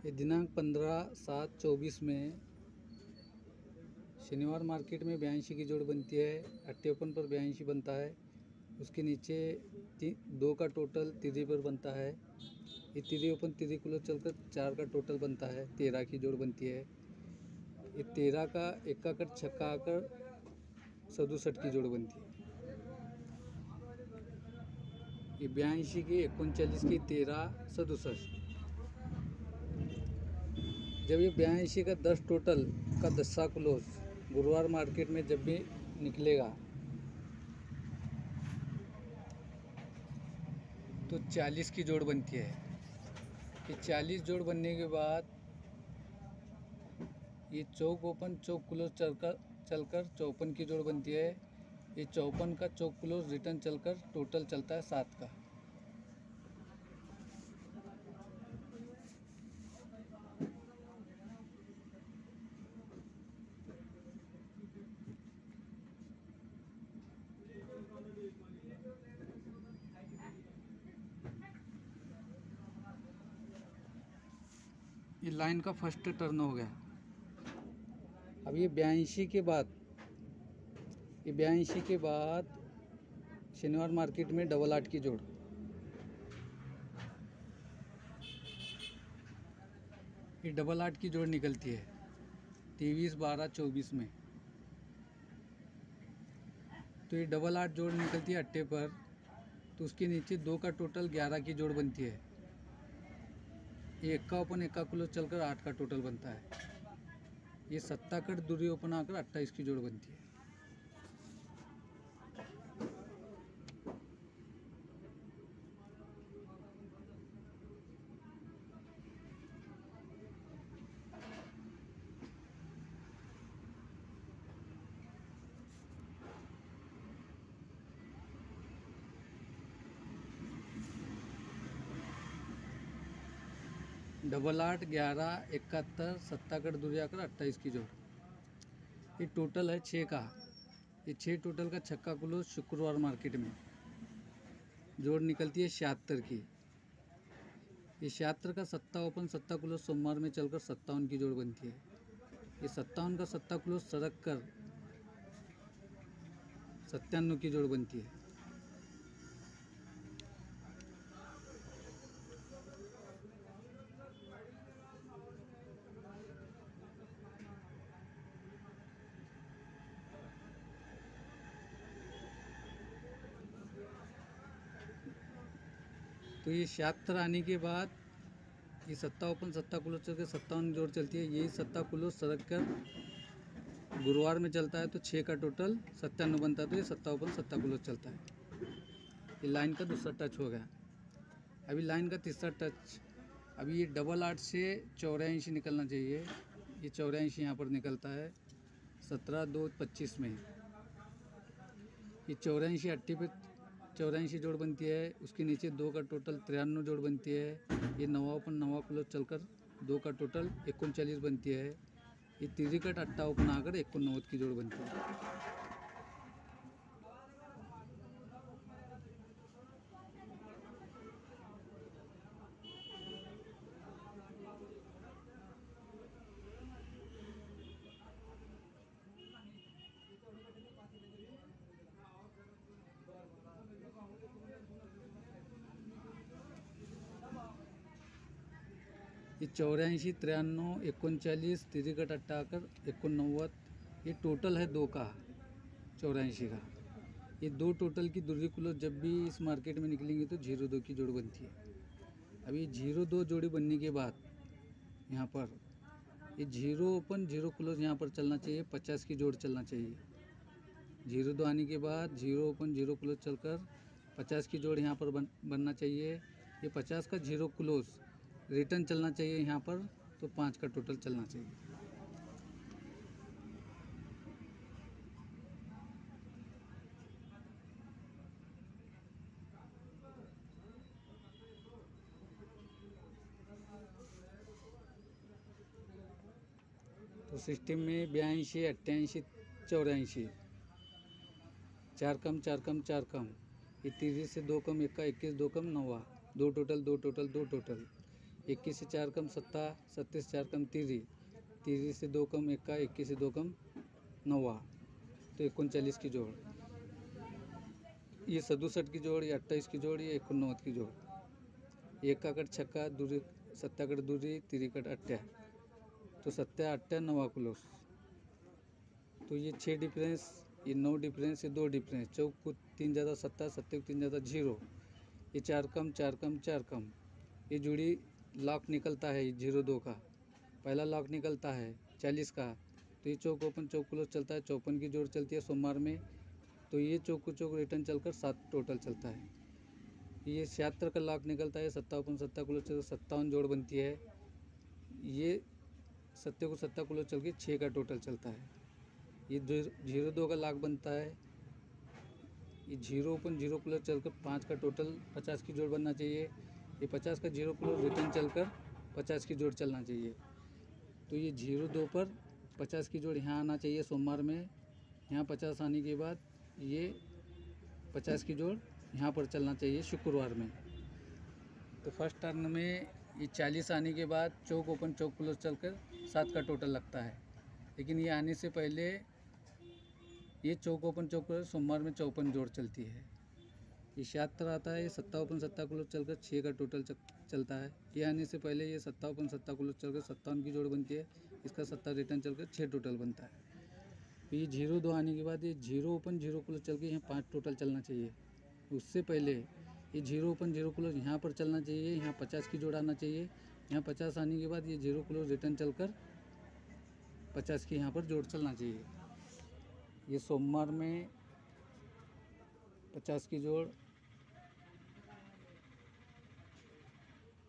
ये दिनांक 15/7/24 में शनिवार मार्केट में 82 की जोड़ बनती है। अट्टे ओपन पर 82 बनता है। उसके नीचे 2 का टोटल तिरी पर बनता है। ये तिरी ओपन तिरी क्लोज चलकर 4 का टोटल बनता है। 13 की जोड़ बनती है। ये 13 का एक्का कर छक्का आकर 67 की जोड़ बनती है। ये 82 की 39 की 13 67। जब ये 82 का 10 टोटल का 10 क्लोज गुरुवार मार्केट में जब भी निकलेगा तो 40 की जोड़ बनती है। ये 40 जोड़ बनने के बाद ये चौक ओपन चौक क्लोज चलकर 54 की जोड़ बनती है। ये 54 का चौक क्लोज रिटर्न चलकर टोटल चलता है 7 का। ये लाइन का फर्स्ट टर्न हो गया। अब ये 82 के बाद शनिवार मार्केट में 8 की जोड़। ये 8 की जोड़ निकलती है 23/12/24 में। तो ये 8 जोड़ निकलती है अट्टे पर, तो उसके नीचे 2 का टोटल 11 की जोड़ बनती है। ये एक्का ओपन एक्का क्लोज चलकर 8 का टोटल बनता है। ये 7 कट दूरी ओपन आकर 28 की जोड़ बनती है। डबल 8 11 71 7 कट दूरी आकर 28 की जोड़। ये टोटल है 6 का। ये 6 टोटल का छक्का क्लोज शुक्रवार मार्केट में जोड़ निकलती है 76 की। ये 76 का 7 ओपन 7 क्लोज सोमवार में चलकर 57 की जोड़ बनती है। ये 57 का 7 क्लोज सड़क कर 97 की जोड़ बनती है। तो ये 76 आने के बाद ये 7 ओपन 7 क्लोज चल के 57 जोड़ चलती है। यही 7 क्लोज सड़क कर गुरुवार में चलता है तो 6 का टोटल 97 बनता है। तो ये 7 ओपन 7 क्लोज चलता है। ये लाइन का दूसरा टच हो गया। अभी लाइन का तीसरा टच। अभी ये 8 से 84 निकलना चाहिए। ये 84 यहाँ पर निकलता है 17/2/25 में। ये 84 अट्टी पे 84 जोड़ बनती है। उसके नीचे 2 का टोटल 93 जोड़ बनती है। ये 9 ओपन 9 क्लोज चलकर 2 का टोटल 39 बनती है। ये तिरी कट अट्टा ओपन आकर 89 की जोड़ बनती है। ये 84 93 39 तिरी कट अट्टा आकर 89। ये टोटल है 2 का 84 का। ये 2 टोटल की दूरी क्लोज जब भी इस मार्केट में निकलेंगे तो 02 की जोड़ बनती है। अभी 02 जोड़ी बनने के बाद यहाँ पर ये 0 ओपन 0 क्लोज यहाँ पर चलना चाहिए। 50 की जोड़ चलना चाहिए। 02 आने के बाद 0 ओपन 0 क्लोज चलकर 50 की जोड़ यहाँ पर बनना चाहिए। ये 50 का 0 क्लोज रिटर्न चलना चाहिए यहाँ पर, तो 5 का टोटल चलना चाहिए। तो सिस्टम में 82 88 84 4 कम 4 कम 4 कम। ये 30 से 2 कम 1 का 21 2 कम 9 2 टोटल 2 टोटल 2 टोटल। 21 से 4 कम सत्ता, सत्ते से 4 कम तिरी, तिरी से 2 कम इक्का, 21 से 2 कम नौवा, तो 39 की जोड़। ये 67 की जोड़, ये 28 की जोड़, ये 89 की जोड़। एक का कट छक्का, दूरी सत्ता कट दूरी, तिरी कट अट्ठा, तो सत्ता अट्ठा नवा क्लोस। तो ये 6 डिफरेंस, ये 9 डिफरेंस, ये 2 डिफरेंस। चौक को 3 ज़्यादा सत्ता, सत्ते को 3 ज़्यादा 0, ये 4 कम 4 कम 4 कम। ये जुड़ी लॉक निकलता है 0-2 का, पहला लॉक निकलता है 40 का, तो ये चौक ओपन चौक क्लोज चलता है। 54 की जोड़ चलती है सोमवार में, तो ये चौक को चौक रिटर्न चलकर 7 टोटल चलता है। ये 76 का लॉक निकलता है, सत्ता ओपन सत्ता क्लोज चलकर 57 जोड़ बनती है। ये सत्ते को सत्ता क्लोज चल के 6 का टोटल चलता है। ये 0-2 का लॉक बनता है, ये 0 ओपन 0 क्लोज चलकर 5 का टोटल 50 की जोड़ बनना चाहिए। ये 50 का 0 क्लोज रिटर्न चलकर 50 की जोड़ चलना चाहिए। तो ये 0-2 पर 50 की जोड़ यहाँ आना चाहिए सोमवार में, यहाँ 50 आने के बाद ये 50 की जोड़ यहाँ पर चलना चाहिए शुक्रवार में। तो फर्स्ट टर्न में ये 40 आने के बाद चौक ओपन चौक क्लोज चलकर 7 का टोटल लगता है, लेकिन ये आने से पहले ये चौक ओपन चौक क्लोज सोमवार में 54 जोड़ चलती है। ये 76 आता है, ये सत्ता ओपन सत्ता क्लोज चलकर 6 का टोटल चलता है। ये आने से पहले ये सत्ता ओपन सत्ता क्लोज चलकर 57 की जोड़ बनती है, इसका सत्ता रिटर्न चलकर 6 टोटल बनता है। ये 0-2 आने के बाद ये 0 ओपन 0 क्लोज चल के यहाँ 5 टोटल चलना चाहिए। उससे पहले ये 0 ओपन 0 क्लोज यहाँ पर चलना चाहिए, यहाँ 50 की जोड़ आना चाहिए। यहाँ 50 आने के बाद ये 0 क्लोज रिटर्न चलकर 50 की यहाँ पर जोड़ चलना चाहिए। ये सोमवार में 50 की जोड़,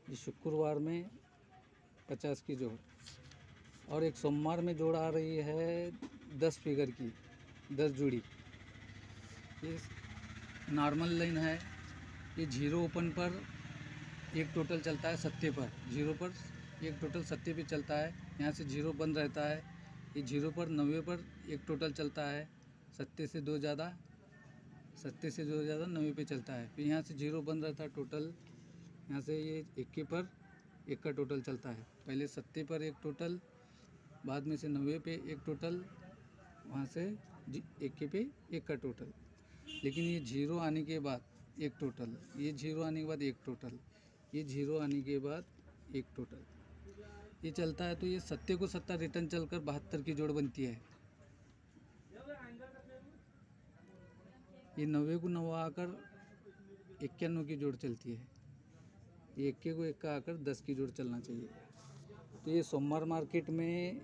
ये शुक्रवार में 50 की जोड़, और एक सोमवार में जोड़ आ रही है 10 फिगर की, 10 जोड़ी। ये नॉर्मल लाइन है। ये 0 ओपन पर एक टोटल चलता है सत्ते पर, 0 पर एक टोटल सत्ते पे चलता है, यहाँ से 0 बंद रहता है। ये 0 पर 90 पर एक टोटल चलता है, सत्ते से 2 ज़्यादा, सत्ते से 2 ज़्यादा 90 पे चलता है। फिर यहाँ से 0 बंद रहता है टोटल, यहाँ से ये 21 पर एक का टोटल चलता है। पहले सत्ते पर एक टोटल, बाद में से 90 पे एक टोटल, वहाँ से 21 पे एक का टोटल। लेकिन ये 0 आने के बाद एक टोटल, ये 0 आने के बाद एक टोटल, ये 0 आने के बाद एक टोटल, ये चलता है। तो ये सत्ते को सत्ता रिटर्न चलकर 72 की जोड़ बनती है। ये 90 को 9 आकर 91 की जोड़ चलती है। ये 21 को 1 आकर 10 की जोड़ चलना चाहिए। तो ये सोमवार मार्केट में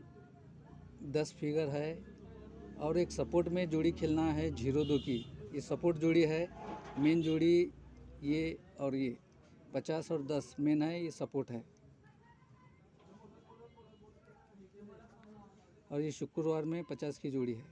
10 फिगर है, और एक सपोर्ट में जोड़ी खेलना है 0-2 की। ये सपोर्ट जोड़ी है, मेन जोड़ी ये, और ये 50 और 10 मेन है, ये सपोर्ट है। और ये शुक्रवार में 50 की जोड़ी है।